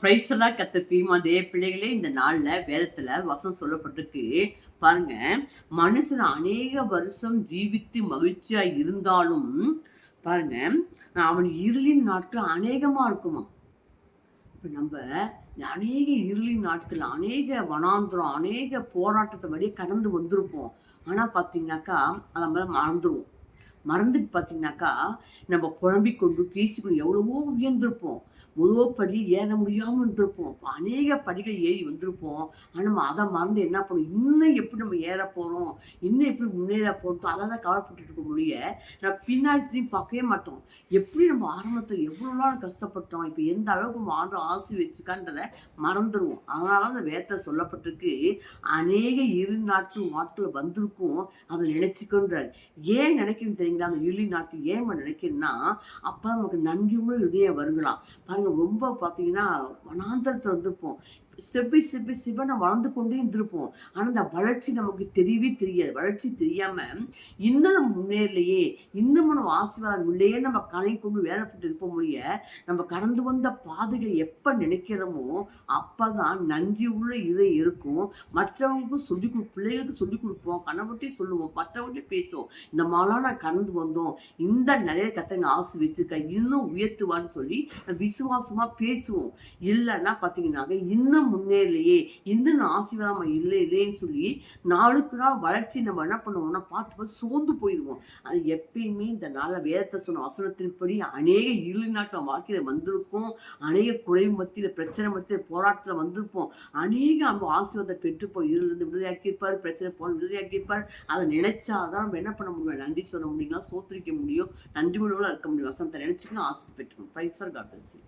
Price எல்லாம் கத்த பிரியமாதே பிள்ளைகளே, இந்த நாள்ல வேதத்துல வசனம் சொல்லப்பட்டிருக்கு பாருங்க. மனுஷன் அநேக வருஷம் ஜீவித்து மகிழ்ச்சியா இருந்தாலும் பாருங்க, அவன் இருளின் நாட்கள் அநேகமா இருக்குமா. இப்ப நம்ம அநேக இருளின் நாட்கள், அநேக வனாந்திரம், அநேக போராட்டத்தை வழியே கடந்து வந்திருப்போம். ஆனா பாத்தீங்கன்னாக்கா அதை நம்ம மறந்துருவோம். மறந்துட்டு பார்த்தீங்கன்னாக்கா, நம்ம புலம்பிக் கொண்டு பேசிக்கொண்டு எவ்வளவோ உயர்ந்திருப்போம். முதல் படி ஏற முடியாம இருந்திருப்போம். அநேக படிகள் ஏறி வந்திருப்போம். ஆனா நம்ம அத மறந்து என்ன பண்ணுவோம், இன்னும் எப்படி நம்ம ஏறப் போறோம், இன்னும் எப்படி முன்னேற போறோம், அத தான் கவலைப்பட்டுட்டு இருக்க ஒழிய, நம்ம பின்னாடி திரும்பி பார்க்கவே மாட்டோம். எப்படி நம்ம ஆரம்பத்துல எவ்வளோ நாள் கஷ்டப்பட்டோம், இப்ப எந்த அளவுக்கு நம்ம ஆண்டவர் ஆசீர்வதிச்சிருக்கான்றத மறந்துருவோம். அதனால தான் அந்த வேதத்துல சொல்லப்பட்டிருக்கு, அநேக இரு நாட்கள் வந்திருக்கும், அத நினைச்சுக்கோன்றாரு. ஏன் நினைக்கணும்னு தெரியுங்களா? அந்த இருளி நாட்கள் ஏன் நம்ம நினைக்கிறோம்னா, அப்ப நமக்கு நன்றியுள்ள இதயம் வருங்களாம். பாருங்க, ரொம்ப பார்த்தீங்கன்னா வனாந்தரத்துல இருந்திருப்போம். ஸ்டெப் பை ஸ்டெப்பா நம்ம வளர்ந்து கொண்டே இருந்திருப்போம். ஆனா அந்த வளர்ச்சி நமக்கு தெரியவே தெரியாது. வளர்ச்சி தெரியாம இன்னும் நம்ம முன்னேறலையே, இன்னமும் நம்ம ஆசீர்வாதம் இல்லையே நம்ம கலை கொண்டு வேலைப்பட்டு இருப்போம் ஒழிய, நம்ம கடந்து வந்த பாதைகளை எப்ப நினைக்கிறோமோ, அப்பதான் நன்றி உள்ள இதயம் இருக்கும். மற்றவங்களுக்கும் பிள்ளைகளுக்கு சொல்லிக் குடுப்போம். கணவர்ட்டயும் சொல்லுவோம். மற்றவங்கட்டயும் பேசுவோம். இந்த மாரிலாம் நான் கடந்து வந்தோம். இந்த நிலையில கர்த்தர் என்ன ஆசீர்வதிச்சிருக்கார். இன்னும் உயர்த்துவார்ன்னு சொல்லி விசுவாசமா பேசுவோம். இல்லன்னா பார்த்தீங்கன்னாக்க, இன்னும் முன்னேறலையே, இன்னும் நான் ஆசீர்வாதமா இல்லையேன்னு சொல்லி நாளுக்கு நாள் வளர்ச்சி நம்ம என்ன பண்ணுவோம்னா, பார்த்து பார்த்து சோர்ந்து போயிருவோம். அது எப்பயுமே இந்த நாள்ல வேதத்தை சொன்ன வசனத்தின்படி அநேக இருள் நாட்கள் வாழ்க்கையில வந்திருக்கும். அநேக குறைவு மத்தியில, பிரச்சனை மத்தியில, போராட்டத்துல வந்திருப்போம். அநேக நம்ம ஆசீர்வாதத்தை பெற்றுப்போம். இருளிலிருந்து விடுதலையாக்கியிருப்பார், பிரச்சனை போல விடுதலையாக்கியிருப்பார். அதை நினைச்சாதான் நம்ம என்ன பண்ண முடியும், நன்றி சொல்ல முடியுங்களா, சோத்திரிக்க முடியும், நன்றி உணவுல இருக்க முடியும். வசனத்தை நினைச்சுக்கலாம், ஆசீர்வாதத்தை பெற்றுக்கணும். Praise the lord. God bless you.